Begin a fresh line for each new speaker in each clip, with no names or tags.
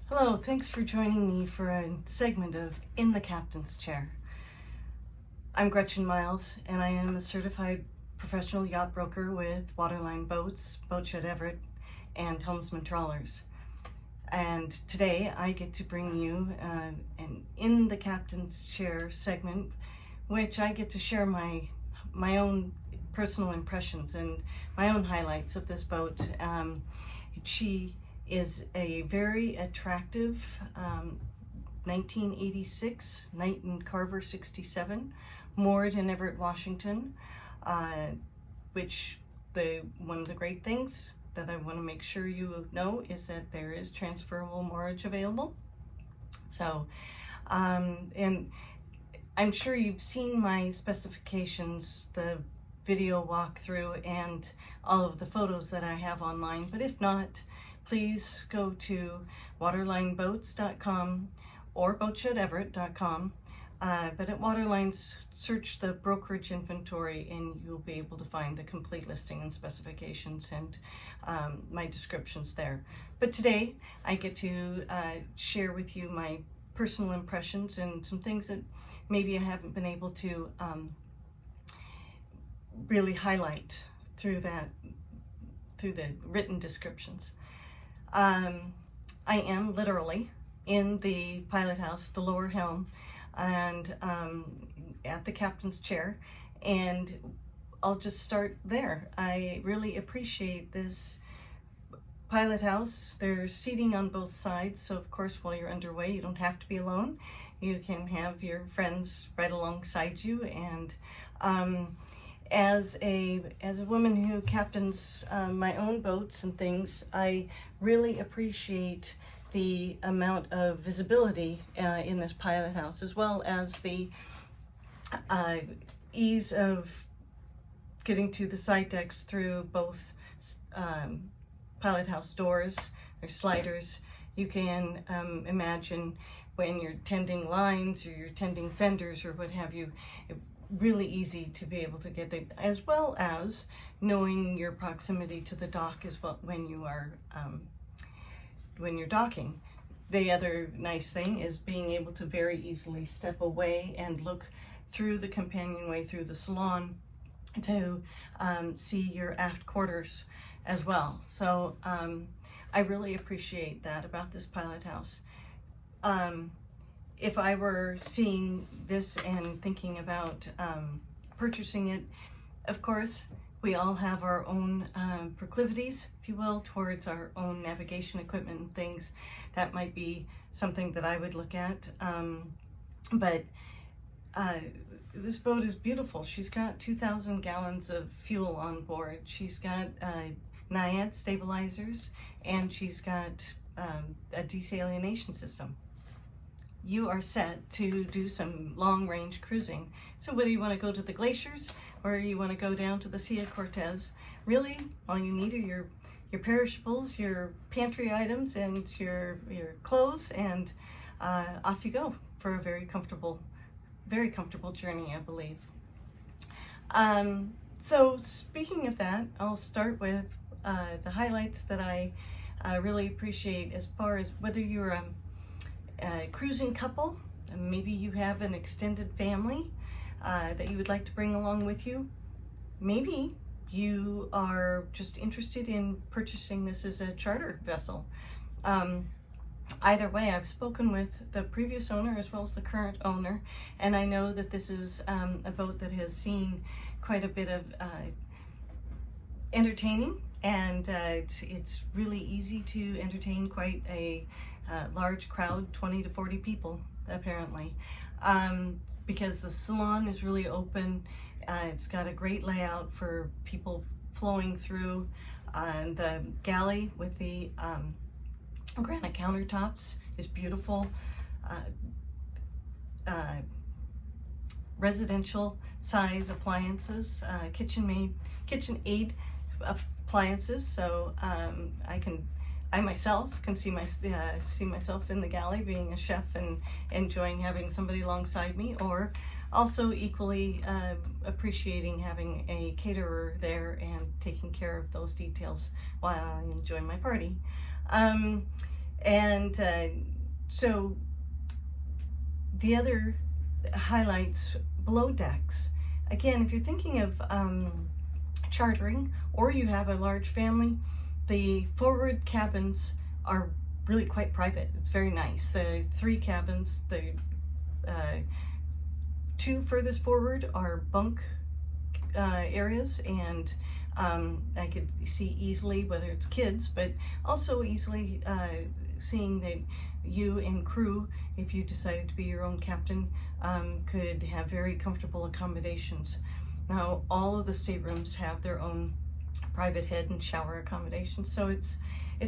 Hello, thanks for joining me for a segment of In the Captain's Chair. I'm Gretchen Miles, and I am a certified professional yacht broker with Waterline Boats, Boatshed Everett, and Helmsman Trawlers. And today I get to bring you an In the Captain's Chair segment, which I get to share my own personal impressions and my own highlights of this boat. She is a very attractive 1986 Knight Carver 67, moored in Everett, Washington, which one of the great things that I want to make sure you know is that there is transferable moorage available. So, and I'm sure you've seen my specifications, the video walkthrough, and all of the photos that I have online, but if not, please go to waterlineboats.com or boatshedEverett.com. But at Waterline, search the brokerage inventory and you'll be able to find the complete listing and specifications and my descriptions there. But today I get to share with you my personal impressions and some things that maybe I haven't been able to really highlight through the written descriptions. I am literally in the pilot house, the lower helm, and at the captain's chair, and I'll just start there. I really appreciate this pilot house. There's seating on both sides, so of course while you're underway you don't have to be alone. You can have your friends right alongside you, and as a woman who captains my own boats and things, I really appreciate the amount of visibility in this pilot house, as well as the ease of getting to the side decks through both pilot house doors. There's sliders. You can imagine when you're tending lines or you're tending fenders or what have you, really easy to be able to get there, as well as knowing your proximity to the dock as well when you are when you're docking. The other nice thing is being able to very easily step away and look through the companionway through the salon to see your aft quarters as well. So I really appreciate that about this pilot house. If I were seeing this and thinking about purchasing it, of course, we all have our own proclivities, if you will, towards our own navigation equipment and things. That might be something that I would look at. But this boat is beautiful. She's got 2,000 gallons of fuel on board. She's got Naiad stabilizers, and she's got a desalination system. You are set to do some long-range cruising. So whether you want to go to the glaciers or you want to go down to the Sea of Cortez, really all you need are your perishables, your pantry items, and your clothes, and off you go for a very comfortable journey, I believe. So speaking of that, I'll start with the highlights that I really appreciate, as far as whether you're a cruising couple, and maybe you have an extended family that you would like to bring along with you. Maybe you are just interested in purchasing this as a charter vessel. Either way, I've spoken with the previous owner as well as the current owner, and I know that this is a boat that has seen quite a bit of entertaining, and it's really easy to entertain quite a large crowd, 20 to 40 people apparently, because the salon is really open. It's got a great layout for people flowing through. The galley with the granite countertops is beautiful. Residential size appliances, kitchen aid appliances, so I myself can see myself in the galley being a chef and enjoying having somebody alongside me, or also equally appreciating having a caterer there and taking care of those details while I enjoy my party. And so the other highlights below decks, again, if you're thinking of chartering or you have a large family, the forward cabins are really quite private. It's very nice. The 3 cabins, the 2 furthest forward are bunk areas, and I could see easily, whether it's kids, but also easily seeing that you and crew, if you decided to be your own captain, could have very comfortable accommodations. Now, all of the staterooms have their own private head and shower accommodations, so it's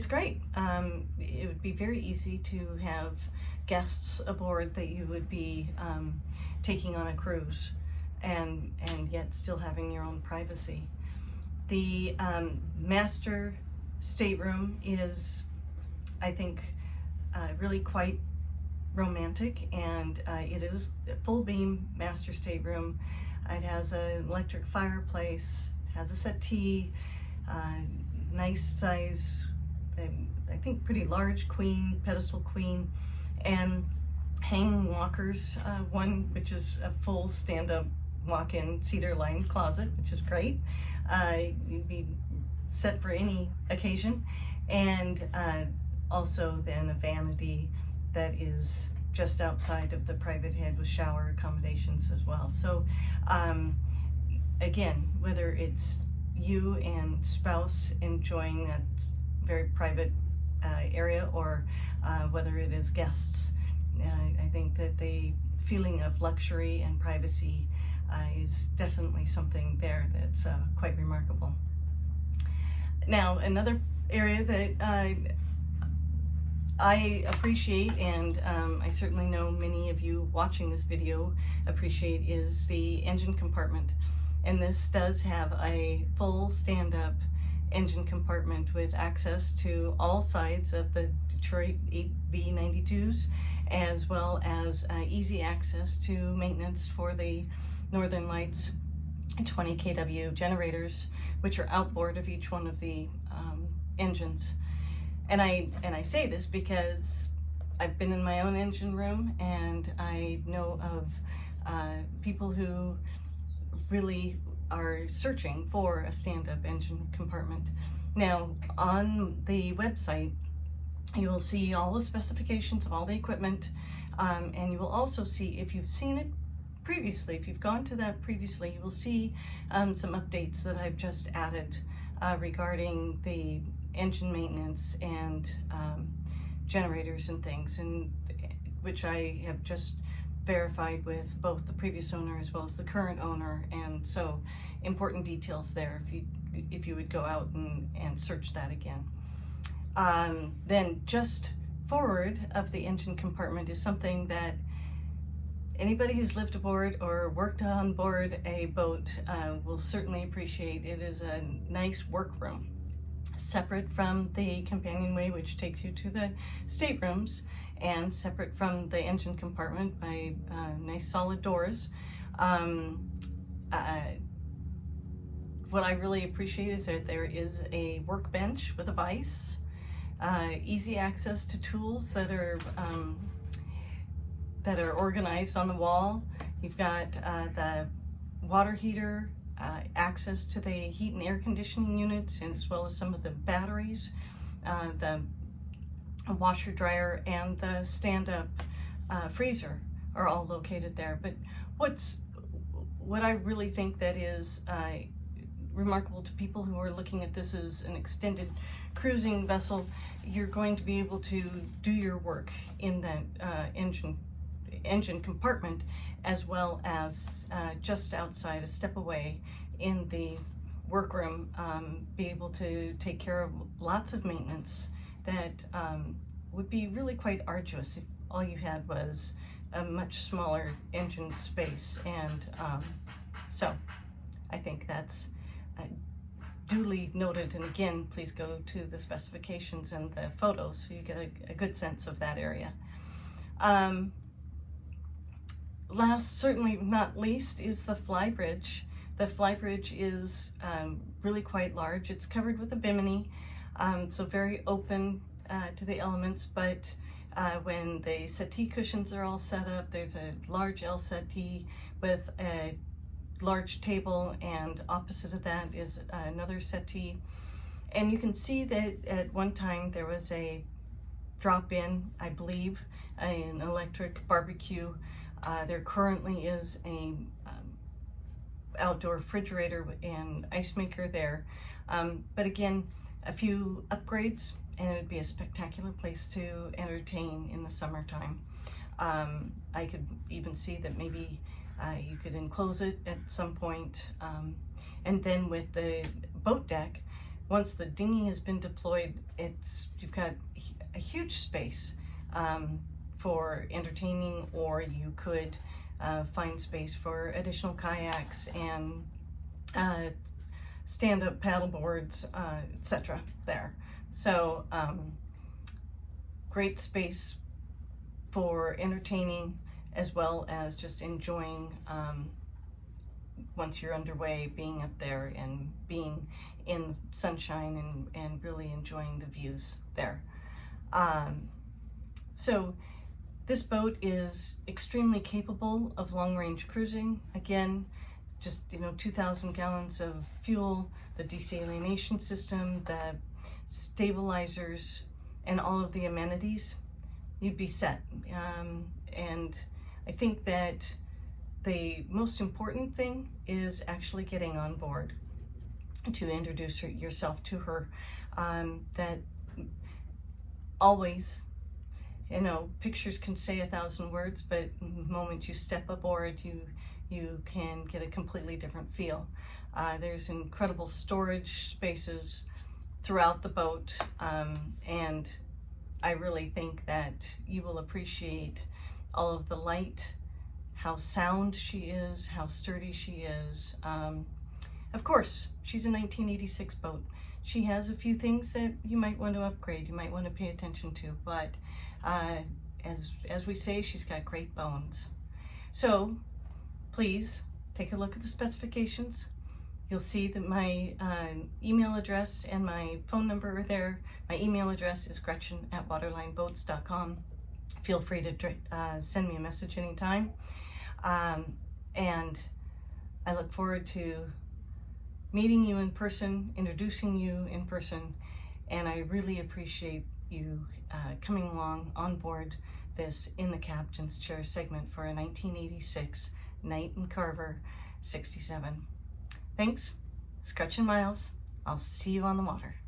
great. It would be very easy to have guests aboard that you would be taking on a cruise, and yet still having your own privacy. The master stateroom is, I think, really quite romantic, and it is a full beam master stateroom. It has an electric fireplace, has a settee, nice size, I think pretty large queen, pedestal queen, and hanging walkers, one which is a full stand-up walk-in cedar lined closet, which is great. You'd be set for any occasion, and also then a vanity that is just outside of the private head with shower accommodations as well. So again, whether it's you and spouse enjoying that very private area, or whether it is guests, I think that the feeling of luxury and privacy is definitely something there that's quite remarkable. Now, another area that I appreciate, and I certainly know many of you watching this video appreciate, is the engine compartment. And this does have a full stand-up engine compartment with access to all sides of the Detroit 8B92s, as well as easy access to maintenance for the Northern Lights 20 kW generators, which are outboard of each one of the engines. And I say this because I've been in my own engine room, and I know of people who really are searching for a stand-up engine compartment. Now, on the website, you will see all the specifications of all the equipment, and you will also see, if you've seen it previously, if you've gone to that previously, you will see some updates that I've just added regarding the engine maintenance and generators and things, and which I have just verified with both the previous owner as well as the current owner, and so important details there if you would go out and search that again. Then just forward of the engine compartment is something that anybody who's lived aboard or worked on board a boat will certainly appreciate. It is a nice workroom, separate from the companionway, which takes you to the staterooms, and separate from the engine compartment by nice solid doors. What I really appreciate is that there is a workbench with a vise, easy access to tools that are organized on the wall. You've got the water heater, access to the heat and air conditioning units, and as well as some of the batteries, the washer dryer, and the stand-up freezer are all located there. But what I really think that is remarkable to people who are looking at this as an extended cruising vessel, you're going to be able to do your work in that engine compartment, as well as just outside, a step away in the workroom, be able to take care of lots of maintenance that would be really quite arduous if all you had was a much smaller engine space. And so I think that's duly noted, and again, please go to the specifications and the photos so you get a good sense of that area. Last, certainly not least, is the flybridge. The flybridge is really quite large. It's covered with a bimini, so very open to the elements, but when the settee cushions are all set up, there's a large L settee with a large table, and opposite of that is another settee. And you can see that at one time there was a drop-in, I believe, an electric barbecue. There currently is a outdoor refrigerator and ice maker there. But again, a few upgrades and it would be a spectacular place to entertain in the summertime. I could even see that maybe you could enclose it at some point. And then with the boat deck, once the dinghy has been deployed, you've got a huge space for entertaining, or you could find space for additional kayaks and stand-up paddle boards, etc. there. So great space for entertaining as well as just enjoying, once you're underway, being up there and being in sunshine and really enjoying the views there. So this boat is extremely capable of long-range cruising. Again, just 2,000 gallons of fuel, the desalination system, the stabilizers, and all of the amenities, you'd be set. And I think that the most important thing is actually getting on board to introduce yourself to her. That always, pictures can say 1,000 words, but the moment you step aboard, you can get a completely different feel. There's incredible storage spaces throughout the boat, and I really think that you will appreciate all of the light, how sound she is, how sturdy she is. Of course, she's a 1986 boat. She has a few things that you might want to upgrade, you might want to pay attention to, but as we say, she's got great bones. So please take a look at the specifications. You'll see that my email address and my phone number are there. My email address is gretchen@waterlineboats.com. Feel free to send me a message anytime. And I look forward to meeting you in person, introducing you in person, and I really appreciate you coming along on board this In the Captain's Chair segment for a 1986 Knight Carver 67. Thanks. It's Gretchen Miles. I'll see you on the water.